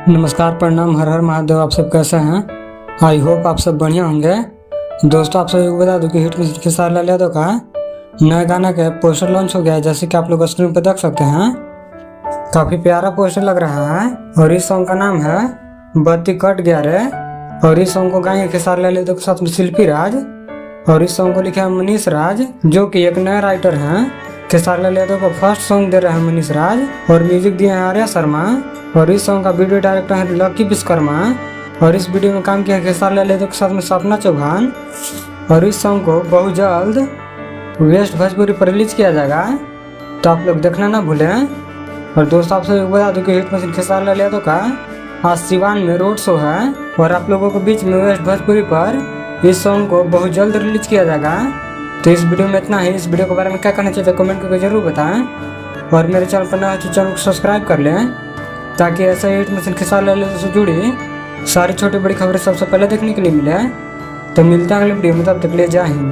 नमस्कार, प्रणाम, हर हर महादेव। आप सब कैसे हैं? आई होप आप सब बढ़िया होंगे। दोस्तों, आप सभी को बता दूं कि हिट म्यूजिक के साथ लाल यादव का नया गाना का पोस्टर लॉन्च हो गया है, जैसे कि आप लोग स्क्रीन पर देख सकते हैं। काफी प्यारा पोस्टर लग रहा है और इस सॉन्ग का नाम है बत्ती कट गया रे। और इस सॉन्ग को गाएंगे खेसारी लाल यादव के साथ में शिल्पी राज, और इस सॉन्ग को लिखा है मनीष राज, जो कि एक नया राइटर हैं। खेसारी लाल यादव को फर्स्ट सॉन्ग दे रहे हैं मनीष राज, और म्यूजिक दिए हैं आर्या शर्मा, और इस सॉन्ग का वीडियो डायरेक्टर है लकी विश्वकर्मा, और इस वीडियो में काम किया है खेसारी लाल यादव के साथ में सपना चौहान। और इस सॉन्ग को बहुत जल्द वेस्ट भोजपुरी पर रिलीज किया जाएगा, तो आप लोग देखना ना भूलें। और दोस्तों, आप सभी को बता दूं कि हिट मशीन खेसारी लाल यादव का आज सिवान में रोड शो है, और आप लोगों के बीच में वेस्ट भोजपुरी पर इस सॉन्ग को बहुत जल्द रिलीज किया जाएगा। तो इस वीडियो में इतना ही। इस वीडियो के बारे में क्या कहना चाहिए कमेंट करके जरूर बताएं, और मेरे चैनल पर नया हो तो चैनल को सब्सक्राइब कर लें, ताकि ऐसे हिट मशीन खेसारी लाल यादव से जुड़ी सारी छोटी बड़ी खबरें सबसे पहले देखने के लिए मिले। तो मिलते हैं अगले वीडियो में, तब तक ले जय हिंद।